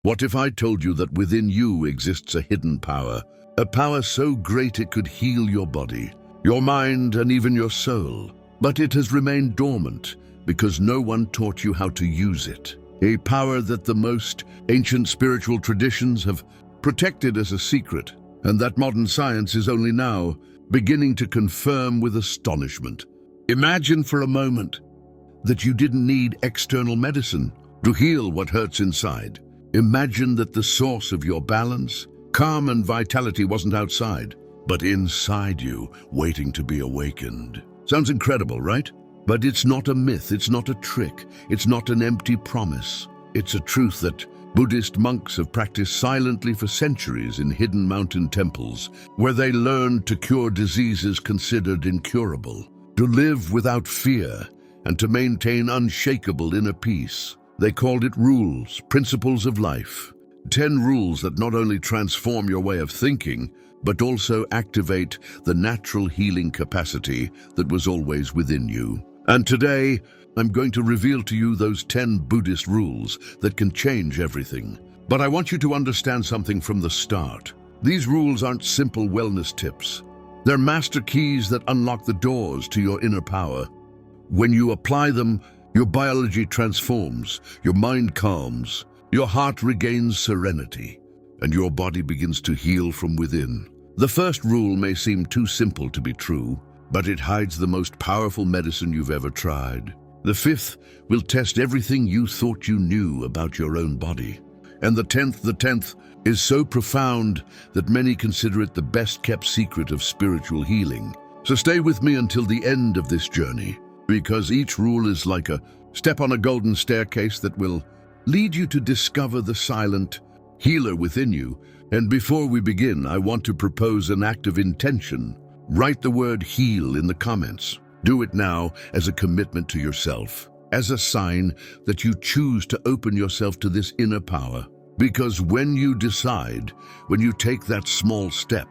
What if I told you that within you exists a hidden power, a power so great it could heal your body, your mind, and even your soul, but it has remained dormant because no one taught you how to use it? A power that the most ancient spiritual traditions have protected as a secret, and that modern science is only now beginning to confirm with astonishment. Imagine for a moment that you didn't need external medicine to heal what hurts inside. Imagine that the source of your balance, calm, and vitality wasn't outside, but inside you, waiting to be awakened. Sounds incredible, right? But it's not a myth, it's not a trick, it's not an empty promise. It's a truth that Buddhist monks have practiced silently for centuries in hidden mountain temples, where they learned to cure diseases considered incurable, to live without fear, and to maintain unshakable inner peace. They called it rules, principles of life. 10 rules that not only transform your way of thinking, but also activate the natural healing capacity that was always within you. And today, I'm going to reveal to you those 10 Buddhist rules that can change everything. But I want you to understand something from the start. These rules aren't simple wellness tips. They're master keys that unlock the doors to your inner power. When you apply them, your biology transforms, your mind calms, your heart regains serenity, and your body begins to heal from within. The first rule may seem too simple to be true, but it hides the most powerful medicine you've ever tried. The fifth will test everything you thought you knew about your own body. And the tenth is so profound that many consider it the best-kept secret of spiritual healing. So stay with me until the end of this journey, because each rule is like a step on a golden staircase that will lead you to discover the silent healer within you. And before we begin, I want to propose an act of intention. Write the word heal in the comments. Do it now as a commitment to yourself, as a sign that you choose to open yourself to this inner power. Because when you decide, when you take that small step,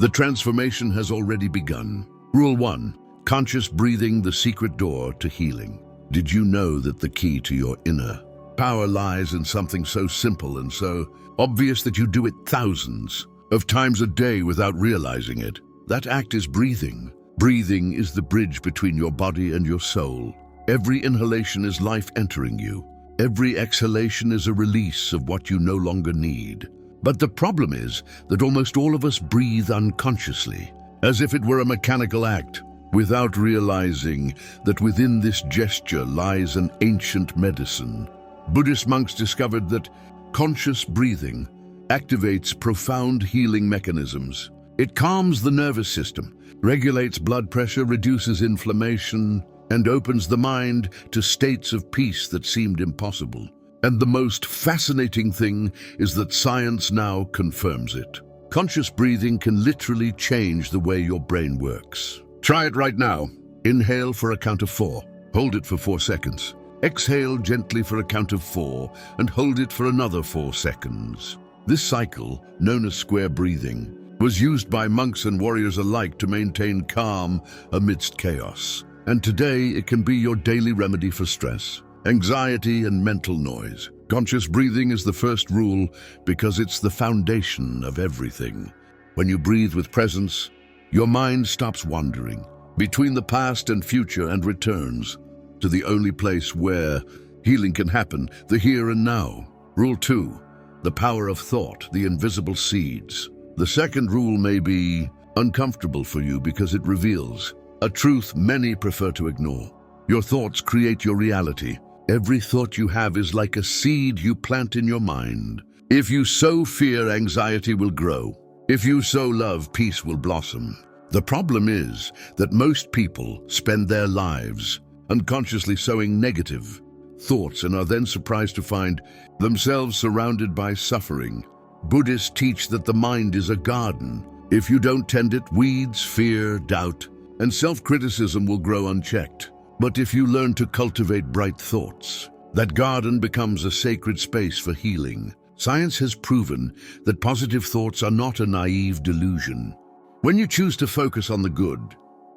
the transformation has already begun. Rule 1. Conscious breathing, the secret door to healing. Did you know that the key to your inner power lies in something so simple and so obvious that you do it thousands of times a day without realizing it? That act is breathing. Breathing is the bridge between your body and your soul. Every inhalation is life entering you. Every exhalation is a release of what you no longer need. But the problem is that almost all of us breathe unconsciously, as if it were a mechanical act, without realizing that within this gesture lies an ancient medicine. Buddhist monks discovered that conscious breathing activates profound healing mechanisms. It calms the nervous system, regulates blood pressure, reduces inflammation, and opens the mind to states of peace that seemed impossible. And the most fascinating thing is that science now confirms it. Conscious breathing can literally change the way your brain works. Try it right now. Inhale for a count of 4. Hold it for 4 seconds. Exhale gently for a count of 4 and hold it for another 4 seconds. This cycle, known as square breathing, was used by monks and warriors alike to maintain calm amidst chaos. And today it can be your daily remedy for stress, anxiety, and mental noise. Conscious breathing is the first rule because it's the foundation of everything. When you breathe with presence, your mind stops wandering between the past and future and returns to the only place where healing can happen, the here and now. Rule 2, the power of thought, the invisible seeds. The second rule may be uncomfortable for you because it reveals a truth many prefer to ignore. Your thoughts create your reality. Every thought you have is like a seed you plant in your mind. If you sow fear, anxiety will grow. If you sow love, peace will blossom. The problem is that most people spend their lives unconsciously sowing negative thoughts and are then surprised to find themselves surrounded by suffering. Buddhists teach that the mind is a garden. If you don't tend it, weeds, fear, doubt, and self-criticism will grow unchecked. But if you learn to cultivate bright thoughts, that garden becomes a sacred space for healing. Science has proven that positive thoughts are not a naive delusion. When you choose to focus on the good,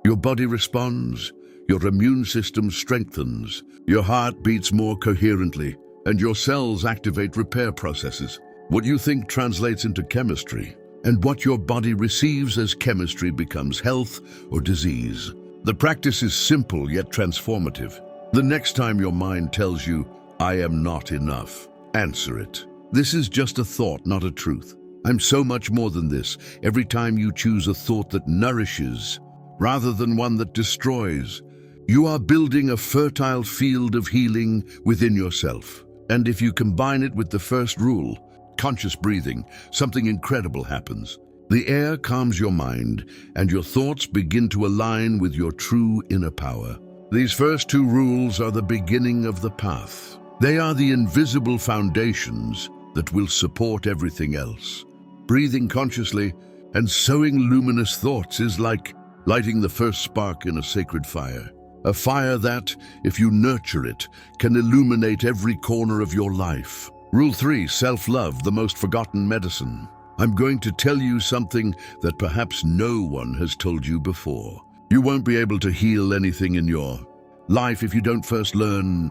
your body responds, your immune system strengthens, your heart beats more coherently, and your cells activate repair processes. What you think translates into chemistry, and what your body receives as chemistry becomes health or disease. The practice is simple yet transformative. The next time your mind tells you, "I am not enough," answer it. This is just a thought, not a truth. I'm so much more than this. Every time you choose a thought that nourishes, rather than one that destroys, you are building a fertile field of healing within yourself. And if you combine it with the first rule, conscious breathing, something incredible happens. The air calms your mind, and your thoughts begin to align with your true inner power. These first two rules are the beginning of the path. They are the invisible foundations that will support everything else. Breathing consciously and sowing luminous thoughts is like lighting the first spark in a sacred fire. A fire that, if you nurture it, can illuminate every corner of your life. Rule 3, self-love, the most forgotten medicine. I'm going to tell you something that perhaps no one has told you before. You won't be able to heal anything in your life if you don't first learn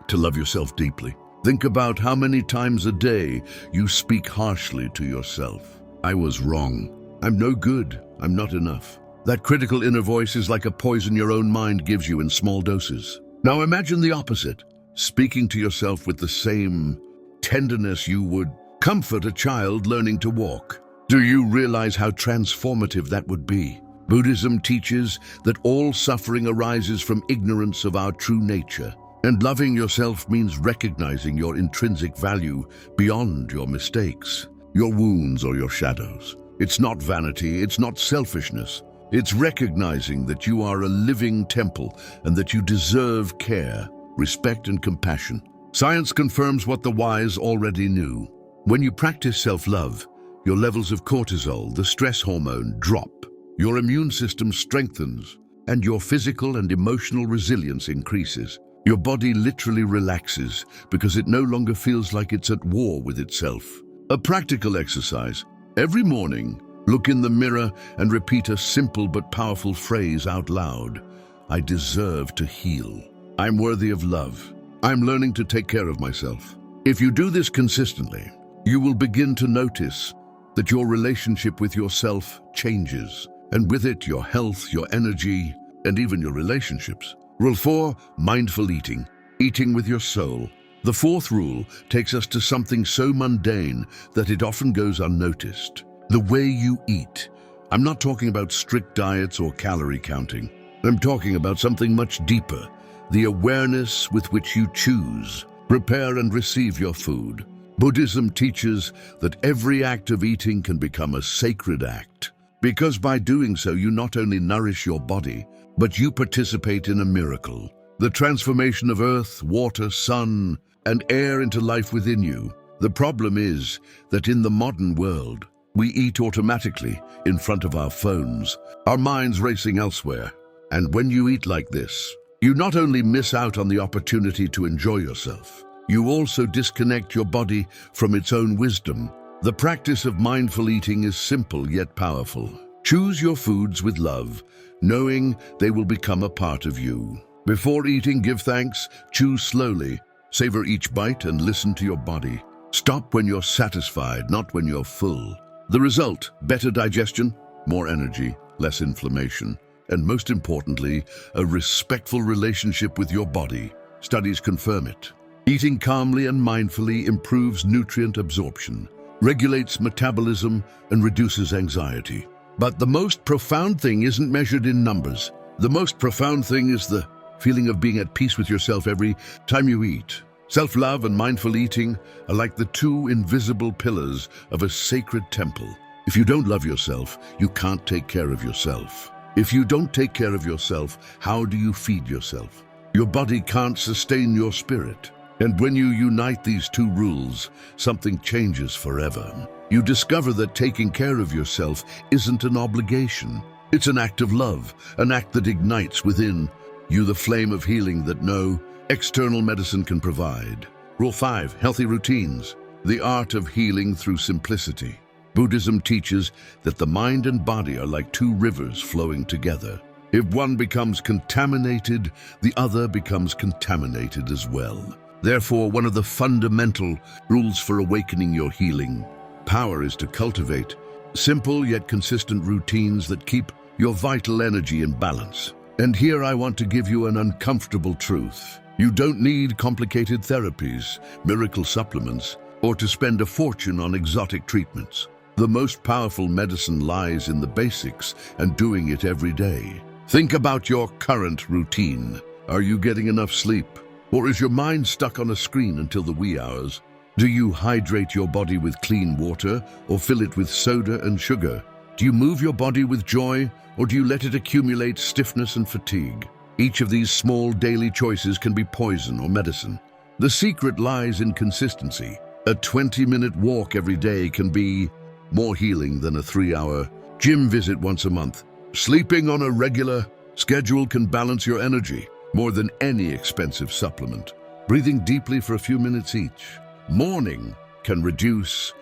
to love yourself deeply. Think about how many times a day you speak harshly to yourself. I was wrong. I'm no good. I'm not enough. That critical inner voice is like a poison your own mind gives you in small doses. Now imagine the opposite, speaking to yourself with the same tenderness you would comfort a child learning to walk. Do you realize how transformative that would be? Buddhism teaches that all suffering arises from ignorance of our true nature, and loving yourself means recognizing your intrinsic value beyond your mistakes, your wounds, or your shadows. It's not vanity, it's not selfishness. It's recognizing that you are a living temple and that you deserve care, respect, and compassion. Science confirms what the wise already knew. When you practice self-love, your levels of cortisol, the stress hormone, drop. Your immune system strengthens, and your physical and emotional resilience increases. Your body literally relaxes because it no longer feels like it's at war with itself. A practical exercise. Every morning, look in the mirror and repeat a simple but powerful phrase out loud. I deserve to heal. I'm worthy of love. I'm learning to take care of myself. If you do this consistently, you will begin to notice that your relationship with yourself changes, and with it, your health, your energy, and even your relationships. Rule 4, mindful eating, eating with your soul. The fourth rule takes us to something so mundane that it often goes unnoticed. The way you eat. I'm not talking about strict diets or calorie counting. I'm talking about something much deeper, the awareness with which you choose, prepare, and receive your food. Buddhism teaches that every act of eating can become a sacred act, because by doing so you not only nourish your body, but you participate in a miracle, the transformation of earth, water, sun, and air into life within you. The problem is that in the modern world, we eat automatically in front of our phones, our minds racing elsewhere. And when you eat like this, you not only miss out on the opportunity to enjoy yourself, you also disconnect your body from its own wisdom. The practice of mindful eating is simple yet powerful. Choose your foods with love, knowing they will become a part of you. Before eating, give thanks, choose slowly, savor each bite, and listen to your body. Stop when you're satisfied, not when you're full. The result, better digestion, more energy, less inflammation, and most importantly, a respectful relationship with your body. Studies confirm it. Eating calmly and mindfully improves nutrient absorption, regulates metabolism, and reduces anxiety. But the most profound thing isn't measured in numbers. The most profound thing is the feeling of being at peace with yourself every time you eat. Self-love and mindful eating are like the two invisible pillars of a sacred temple. If you don't love yourself, you can't take care of yourself. If you don't take care of yourself, how do you feed yourself? Your body can't sustain your spirit. And when you unite these two rules, something changes forever. You discover that taking care of yourself isn't an obligation. It's an act of love, an act that ignites within you the flame of healing that no external medicine can provide. Rule 5, healthy routines. The art of healing through simplicity. Buddhism teaches that the mind and body are like two rivers flowing together. If one becomes contaminated, the other becomes contaminated as well. Therefore, one of the fundamental rules for awakening your healing power is to cultivate simple yet consistent routines that keep your vital energy in balance. And here I want to give you an uncomfortable truth. You don't need complicated therapies, miracle supplements, or to spend a fortune on exotic treatments. The most powerful medicine lies in the basics and doing it every day. Think about your current routine. Are you getting enough sleep? Or is your mind stuck on a screen until the wee hours? Do you hydrate your body with clean water or fill it with soda and sugar? Do you move your body with joy or do you let it accumulate stiffness and fatigue? Each of these small daily choices can be poison or medicine. The secret lies in consistency. A 20-minute walk every day can be more healing than a 3-hour gym visit once a month. Sleeping on a regular schedule can balance your energy more than any expensive supplement. Breathing deeply for a few minutes each morning can reduce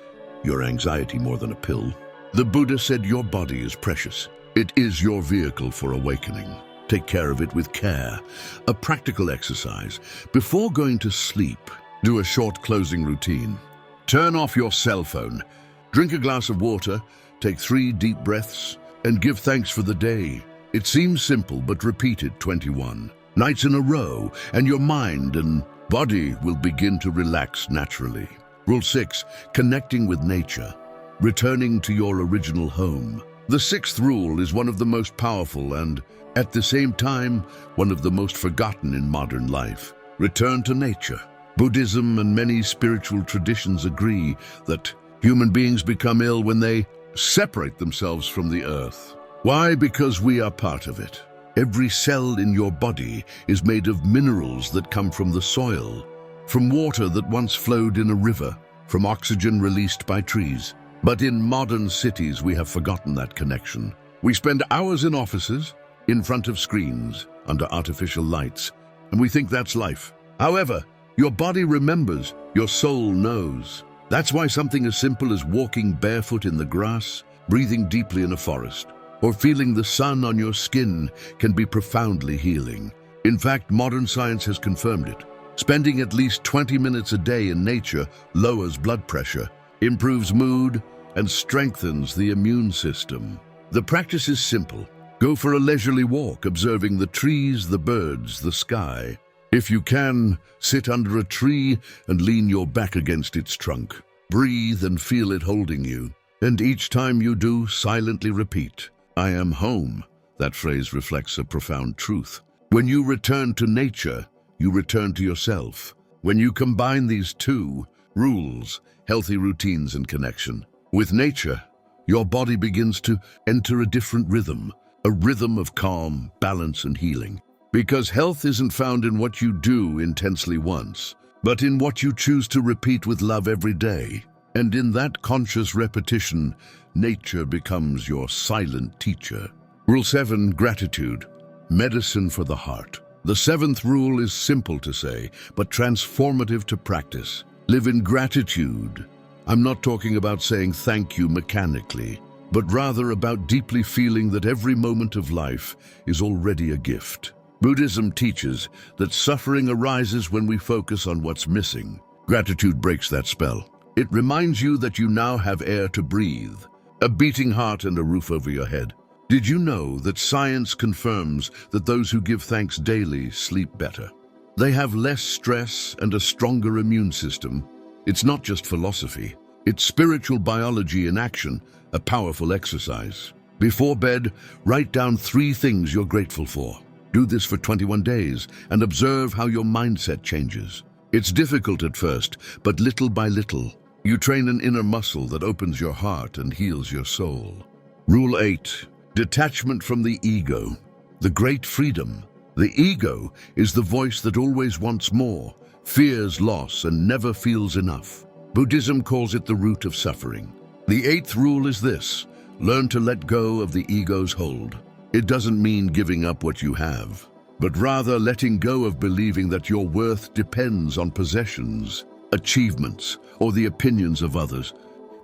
your anxiety more than a pill. The Buddha said your body is precious. It is your vehicle for awakening. Take care of it with care. A practical exercise. Before going to sleep, do a short closing routine. Turn off your cell phone. Drink a glass of water, take 3 deep breaths, and give thanks for the day. It seems simple, but repeat it 21 nights in a row, and your mind and body will begin to relax naturally. Rule 6, connecting with nature. Returning to your original home. The 6th rule is one of the most powerful and, at the same time, one of the most forgotten in modern life. Return to nature. Buddhism and many spiritual traditions agree that human beings become ill when they separate themselves from the earth. Why? Because we are part of it. Every cell in your body is made of minerals that come from the soil, from water that once flowed in a river, from oxygen released by trees. But in modern cities, we have forgotten that connection. We spend hours in offices, in front of screens, under artificial lights, and we think that's life. However, your body remembers, your soul knows. That's why something as simple as walking barefoot in the grass, breathing deeply in a forest, or feeling the sun on your skin can be profoundly healing. In fact, modern science has confirmed it. Spending at least 20 minutes a day in nature lowers blood pressure, improves mood, and strengthens the immune system. The practice is simple. Go for a leisurely walk, observing the trees, the birds, the sky. If you can, sit under a tree and lean your back against its trunk. Breathe and feel it holding you. And each time you do, silently repeat, "I am home." That phrase reflects a profound truth. When you return to nature, you return to yourself. When you combine these 2 rules, healthy routines and connection, with nature, your body begins to enter a different rhythm, a rhythm of calm, balance, and healing. Because health isn't found in what you do intensely once, but in what you choose to repeat with love every day. And in that conscious repetition, nature becomes your silent teacher. Rule 7, gratitude, medicine for the heart. The 7th rule is simple to say, but transformative to practice. Live in gratitude. I'm not talking about saying thank you mechanically, but rather about deeply feeling that every moment of life is already a gift. Buddhism teaches that suffering arises when we focus on what's missing. Gratitude breaks that spell. It reminds you that you now have air to breathe, a beating heart, and a roof over your head. Did you know that science confirms that those who give thanks daily sleep better? They have less stress and a stronger immune system. It's not just philosophy. It's spiritual biology in action, a powerful exercise. Before bed, write down 3 things you're grateful for. Do this for 21 days and observe how your mindset changes. It's difficult at first, but little by little, you train an inner muscle that opens your heart and heals your soul. Rule 8, detachment from the ego. The great freedom. The ego is the voice that always wants more, fears loss, and never feels enough. Buddhism calls it the root of suffering. The 8th rule is this: learn to let go of the ego's hold. It doesn't mean giving up what you have, but rather letting go of believing that your worth depends on possessions, achievements, or the opinions of others.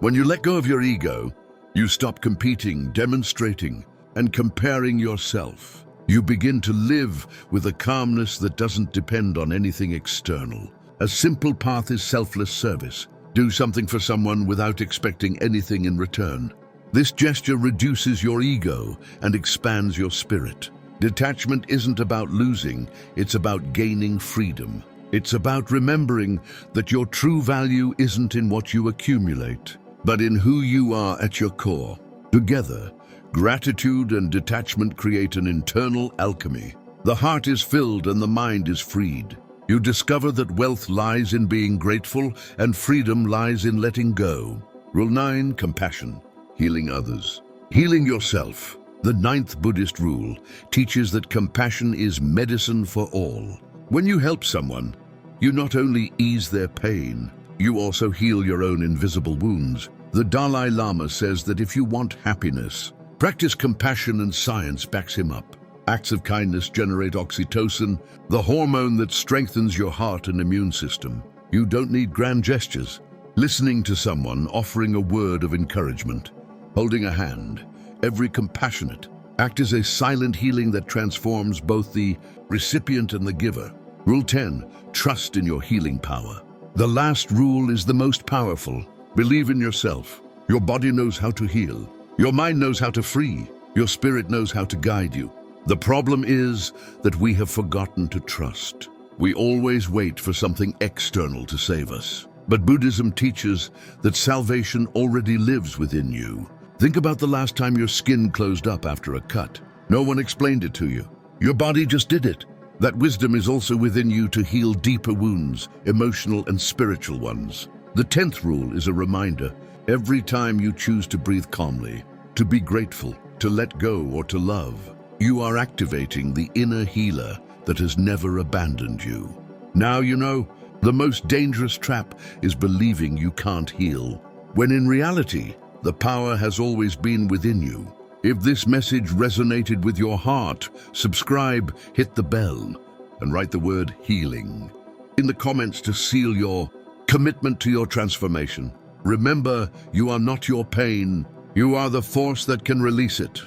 When you let go of your ego, you stop competing, demonstrating, and comparing yourself. You begin to live with a calmness that doesn't depend on anything external. A simple path is selfless service. Do something for someone without expecting anything in return. This gesture reduces your ego and expands your spirit. Detachment isn't about losing, it's about gaining freedom. It's about remembering that your true value isn't in what you accumulate, but in who you are at your core. Together, gratitude and detachment create an internal alchemy. The heart is filled and the mind is freed. You discover that wealth lies in being grateful and freedom lies in letting go. Rule 9, compassion. Healing others. Healing yourself. The 9th Buddhist rule teaches that compassion is medicine for all. When you help someone, you not only ease their pain, you also heal your own invisible wounds. The Dalai Lama says that if you want happiness, practice compassion, and science backs him up. Acts of kindness generate oxytocin, the hormone that strengthens your heart and immune system. You don't need grand gestures. Listening to someone, offering a word of encouragement, holding a hand, every compassionate act is a silent healing that transforms both the recipient and the giver. Rule 10, trust in your healing power. The last rule is the most powerful. Believe in yourself. Your body knows how to heal. Your mind knows how to free. Your spirit knows how to guide you. The problem is that we have forgotten to trust. We always wait for something external to save us. But Buddhism teaches that salvation already lives within you. Think about the last time your skin closed up after a cut. No one explained it to you. Your body just did it. That wisdom is also within you to heal deeper wounds, emotional and spiritual ones. The 10th rule is a reminder. Every time you choose to breathe calmly, to be grateful, to let go, or to love, you are activating the inner healer that has never abandoned you. Now you know, the most dangerous trap is believing you can't heal, when in reality, the power has always been within you. If this message resonated with your heart, subscribe, hit the bell, and write the word healing in the comments to seal your commitment to your transformation. Remember, you are not your pain. You are the force that can release it.